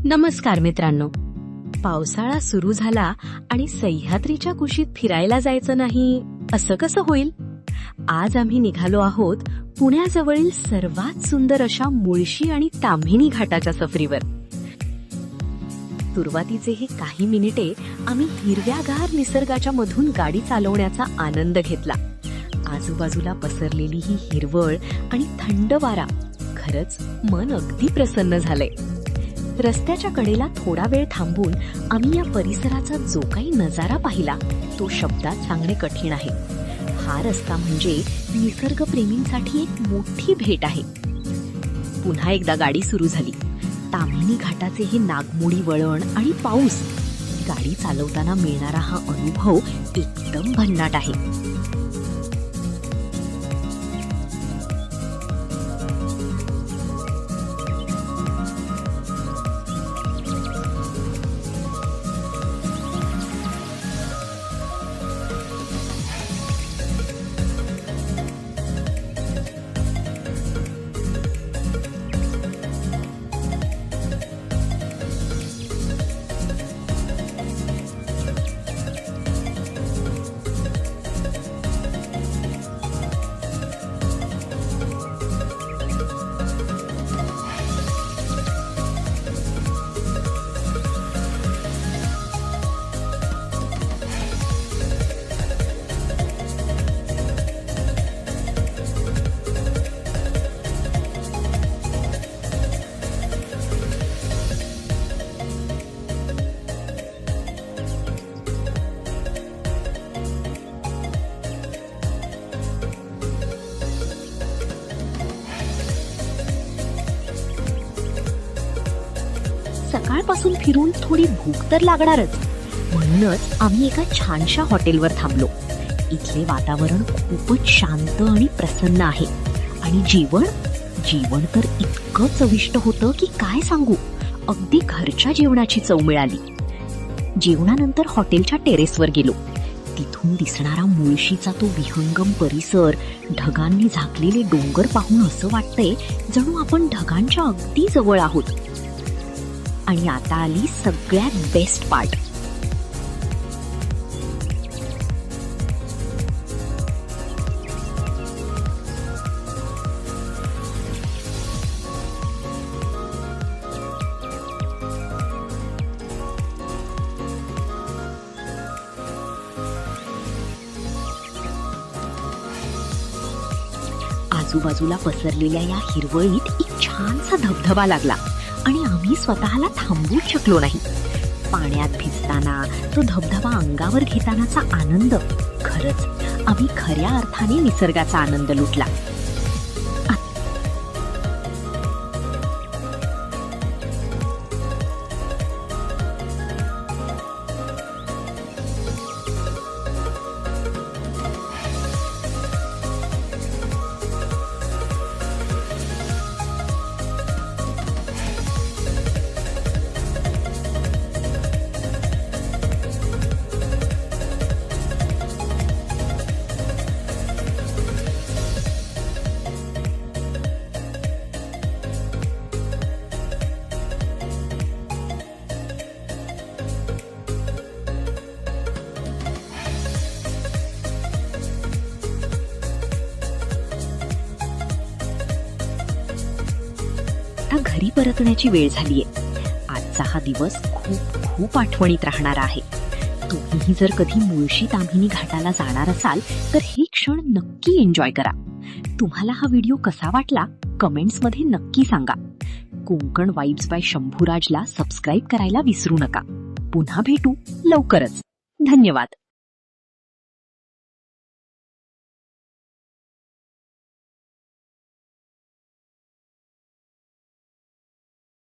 नमस्कार मित्रांनो. पावसाळा सुरू झाला आणि सह्याद्रीच्या कुशीत फिरायला जायचं नाही असं कसं होईल? आज आम्ही निघालो आहोत पुण्याजवळील सर्वात सुंदर अशा मुळशी आणि ताम्हिणी घाटाच्या सफरीवर. सुरुवातीचे हे काही मिनिटे आम्ही हिरव्यागार निसर्गाच्या मधून गाडी चालवण्याचा आनंद घेतला. आजूबाजूला पसरलेली ही हिरवळ आणि थंड वारा खरंच मन अगदी प्रसन्न झालंय. रस्त्याच्या कडेला थोडा वेळ थांबून आम्ही या परिसराचा जो काही नजारा पाहिला तो शब्दात सांगणे कठीण आहे. हा रस्ता म्हणजे निसर्गप्रेमींसाठी एक मोठी भेट आहे. पुन्हा एकदा गाडी सुरू झाली. ताम्हिणी घाटाचे हे नागमोडी वळण आणि पाऊस, गाडी चालवताना मिळणारा हा अनुभव एकदम भन्नाट आहे. सकाळपासून फिरून थोडी भूक तर लागणारच, म्हणूनच आम्ही एका छानशा हॉटेलवर थांबलो. इथले वातावरण खूपच शांत आणि प्रसन्न आहे आणि जेवण तर इतकं चविष्ट होतं की काय सांगू. अगदी घरच्या जेवणाची चव मिळाली. जेवणानंतर हॉटेलच्या टेरेसवर गेलो. तिथून दिसणारा मुळशीचा तो विहंगम परिसर, ढगांनी झाकलेले डोंगर पाहून असं वाटतंय जणू आपण ढगांच्या अगदी जवळ आहोत. आणि आता आली सगळ्यात बेस्ट पार्ट. आजूबाजूला पसरलेल्या या हिरवळीत एक छानसा धबधबा लागला आणि आम्ही स्वतःला थांबवूच शकलो नाही. पाण्यात भिजताना तो धबधबा अंगावर घेतानाचा आनंद, खरंच आम्ही खऱ्या अर्थाने निसर्गाचा आनंद लुटला. आता घरी परतण्याची वेळ झालीये. आजचा हा दिवस खूप खूप आठवणीत राहणार आहे. तुम्हीही जर कधी मुळशी ताम्हिणी घाटाला जाणार असाल तर हे क्षण नक्की एन्जॉय करा. तुम्हाला हा व्हिडिओ कसा वाटला कमेंट्स मध्ये नक्की सांगा. कोकण वाइब्स बाय शंभूराजला सबस्क्राईब करायला विसरू नका. पुन्हा भेटू लवकरच. धन्यवाद.